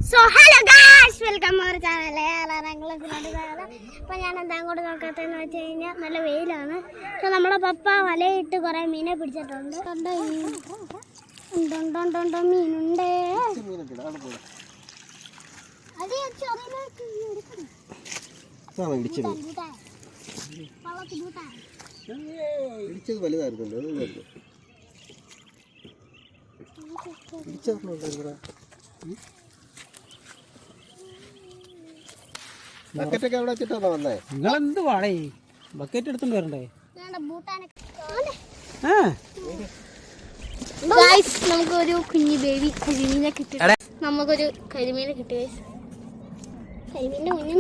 So hello guys, welcome our ചാനലേ. അപ്പോൾ ഞാൻ എന്താ അങ്ങോട്ട് നോക്കാത്തതെന്ന് വെച്ച് കഴിഞ്ഞാൽ നല്ല വെയിലാണ്. അപ്പോൾ നമ്മുടെ പപ്പ വലയിട്ട് കുറേ മീനെ പിടിച്ചിട്ടുണ്ട്. മീനുണ്ട്. ബക്കറ്റൊക്കെ എവിടെ വെച്ചിട്ടാണോ വന്നേ? നിങ്ങളെന്ത് വാടേ ബക്കറ്റ് എടുത്തോണ്ട് വരണ്ടേ? നമുക്കൊരു കുഞ്ഞു ബേബി കരിമീനെ കിട്ടി. നമുക്കൊരു കരിമീനെ കിട്ടി. കരിമീന്റെ കുഞ്ഞു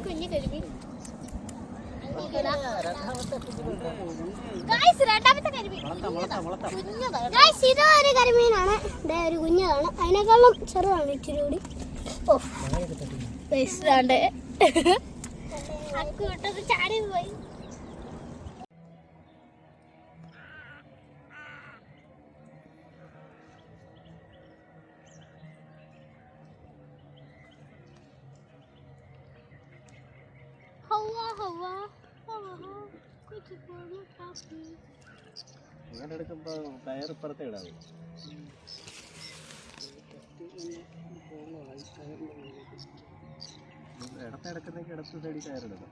കുഞ്ഞു കരിമീൻ. ഇതൊരു കരിമീനാണ്. ഒരു കുഞ്ഞതാണ്, അതിനേക്കാളും ചെറുതാണ് ഇച്ചിരി കൂടി. അക്കൂട്ടത് ചാടി പോയി. അങ്ങനെ എടുക്കുമ്പോ ടയർ ഇപ്പുറത്തെ ഇടാവും. ഇടത്തെടുക്കുന്നെങ്കിൽ ഇടത്ത് സൈഡിൽ ടയറിടണം.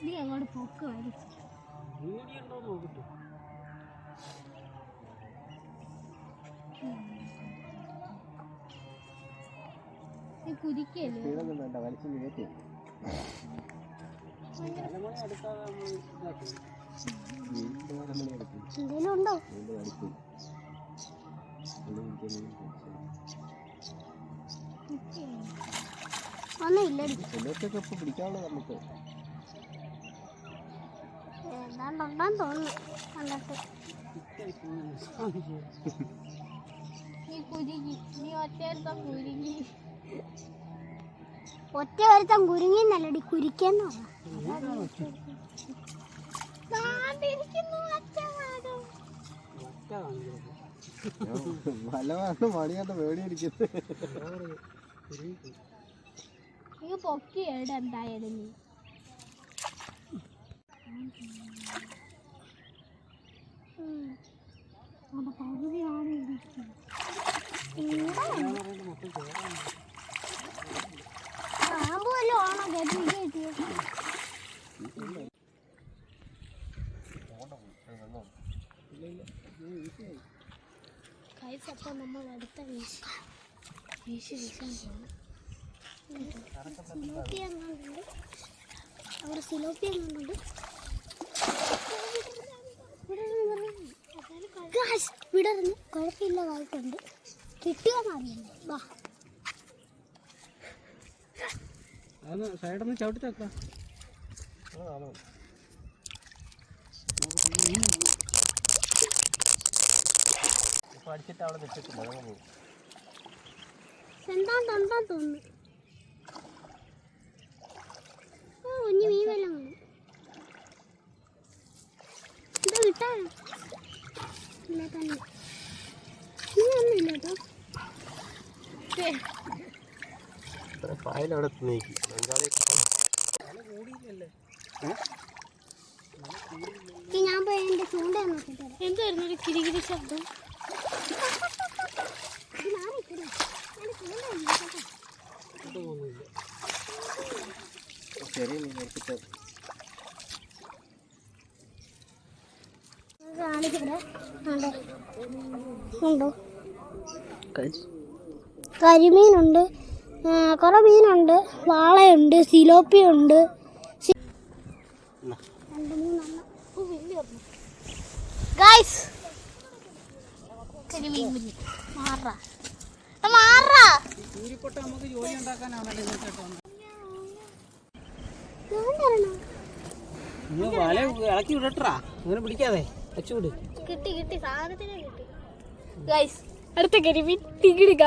നീ അങ്ങോട്ട് പൊക്ക് വലിച്ചു കുതിക്കല്ലേ എന്തെങ്കിലും ഉണ്ടോ? ഒന്നുമില്ലടി. പിടിക്കാനുള്ള നമുക്ക് ഏതാണ്ടുണ്ടാന്ന് തോന്നുന്നു കണ്ടിട്ട്. നീ കുരുങ്ങി, നീ ഒറ്റ കുരുങ്ങി. ഒറ്റ ഒരുത്തം കുരുങ്ങിന്നല്ലടി, കുരിക്കെന്ന് മണിയാണ്ട് വേടിയിരിക്കുന്നത്. നീ പൊക്കിയേട എന്തായാലും. നീ പകുതിയാണ് പാമ്പ് വല്ലതും ആണോ കേട്ടിട്ട്? അപ്പം നമ്മൾ അടുത്ത വീശി വീശാൻ പോകും. സിലോപ്പി എങ്ങാണ്ടുണ്ട് അവിടെ, സിലോപ്പി എങ്ങാണ്ടുണ്ട്. വിടർന്ന് കുഴപ്പമില്ലതായിട്ടുണ്ട്. കിട്ടിയോന്നറിയണ്ട. വാ സൈഡൊന്ന് ചവിട്ടി തക്കാം. അടിച്ചിട്ട് അവിടെ നിൽക്കത്തില്ല. എന്താ തോന്നുന്നു. കുഞ്ഞു മീൻ വല്ലതും കാണും. എന്താ കിട്ടാനോ? ഇല്ല തന്നെ ഒന്നുമില്ല കേട്ടോ. പായലവിടെ ഞാൻ പോയി എൻ്റെ ചൂണ്ട നോക്കിട്ട് എന്തായിരുന്നു ഒരു കിരികിരി ശബ്ദം. ഉണ്ടോ? കരിമീനുണ്ട്, കുറെ മീനുണ്ട്, വാളയുണ്ട്, സിലോപ്പിയുണ്ട്. ഗൈസ് കരിമീൻ കുഞ്ഞ് മാറാ മാറാ ഊരിപ്പൊട്ട് നമുക്ക് ജോലി ഉണ്ടാക്കാനാണല്ലോ ഇതൊക്കെ കേട്ടോ. നീ വല ഇളക്കി വിടട്ടാ, അങ്ങനെ പിടിക്കാതെ വെച്ചുവിട്. കിട്ടി കിട്ടി സാധനത്തിനെ കിട്ടി ഗൈസ്. അടുത്ത കരിമീൻ തികിടുക.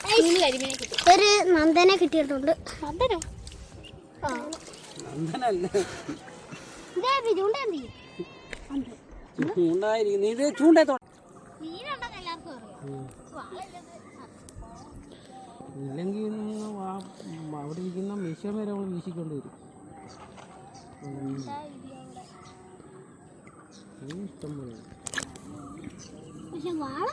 കരിമീനെ കിട്ടി. ഒരു നന്ദനെ കിട്ടിയിട്ടുണ്ട്. നന്ദനോ? ആ നന്ദനല്ല, ചൂണ്ടായിരിക്കും. ഇത് ചൂണ്ടത്തോ മീനുണ്ടെന്ന് എല്ലാവർക്കും അറിയാം. ഇല്ലെങ്കിൽ അവിടെ ഇരിക്കുന്ന മിഷൻ വരെ അവൾ വീശിക്കൊണ്ട് വരും. ഇഷ്ടം പോലെ പക്ഷെ വാള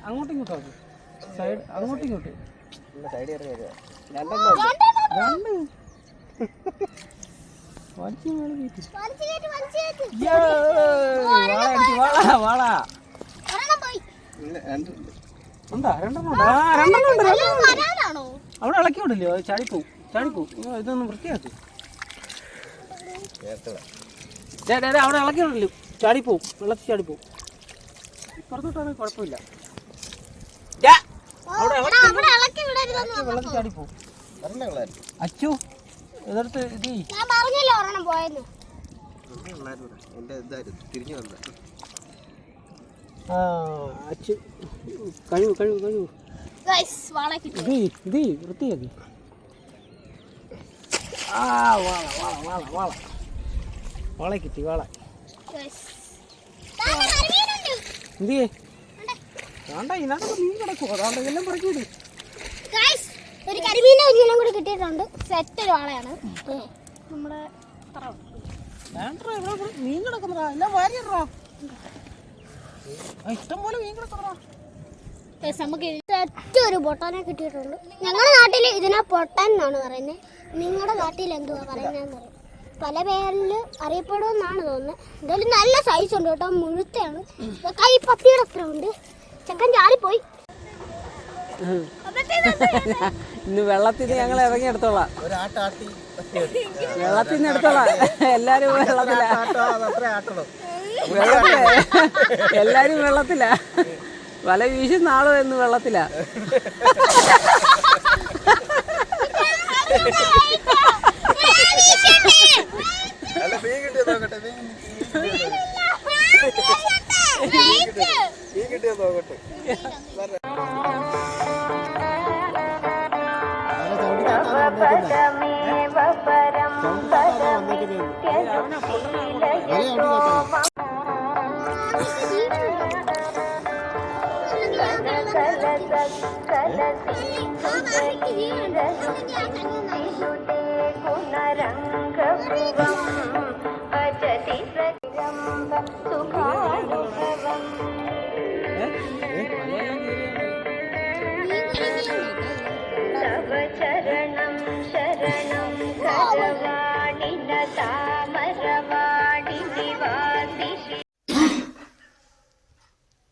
അങ്ങോട്ടും ഇങ്ങോട്ടും സൈഡ് അങ്ങോട്ടും ഇങ്ങോട്ടും സൈഡ് രണ്ട് വാള ഉണ്ടാ രണ്ടെണ്ണം അവിടെ ഇളക്കി വിടില്ലയോ? ചാടിപ്പോവും ചാടിപ്പോവും. ഇതൊന്നും വൃത്തിയാക്കും. അവിടെ ഇളക്കി വിടില്ലോ, ചാടിപ്പോവും, വെള്ളത്തിൽ ചാടിപ്പോവും. ഇപ്പുറത്തോട്ടാണെങ്കിൽ കുഴപ്പമില്ല. വെള്ളത്തിൽ ചാടിപ്പോവും. അച്ചു ഇതെടുത്ത് ഇത് തിരിഞ്ഞു വന്ന അച്ചു കഴിവ് കഴിവ് കഴിവ് ഇത് വൃത്തിയാക്കി. ആ വാള വാള വാള വാള വാള കിട്ടി വാള. എന്തിയേ വേണ്ട, ഇതിനകത്ത് മീൻ കിടക്കുമോ? അതാണ്ട് എല്ലാം പറക്കൂടി. ഒരു കരിമീനെ കുഞ്ഞിനും കൂടി കിട്ടിയിട്ടുണ്ട്. സെറ്റ് ഒരു വാളയാണ് നമ്മുടെ. മീൻ കിടക്കുന്നതാ, എല്ലാം വാരിയിടാ. ഇഷ്ടം പോലെ മീൻ കിടക്കുന്നതാ. നമുക്ക് സെറ്റ് ഒരു പൊട്ടാനെ കിട്ടിയിട്ടുണ്ട്. ഞങ്ങളുടെ നാട്ടിൽ ഇതിനെ പൊട്ടാൻ എന്നാണ് പറയുന്നത്. നിങ്ങളുടെ നാട്ടിൽ എന്തുവാ പറയുന്നതെന്ന് പറയും. പല പേരിൽ അറിയപ്പെടുമെന്നാണ് തോന്നുന്നത്. എന്തായാലും നല്ല സൈസ് ഉണ്ട് കേട്ടോ, മുഴുത്തയാണ്. കൈ പത്തിയുടെ അത്ര ഉണ്ട്. ചെക്കൻ ചാടിപ്പോയി. ഇന്ന് വെള്ളത്തിൽ നിന്ന് ഞങ്ങൾ ഇറങ്ങിയെടുത്തോളാം. വെള്ളത്തിൽ നിന്ന് എടുത്തോളാം. എല്ലാരും വെള്ളത്തിലാ, എല്ലാരും വെള്ളത്തിലാ. വല വീശുന്ന ആളോ എന്ന് വെള്ളത്തിലാ.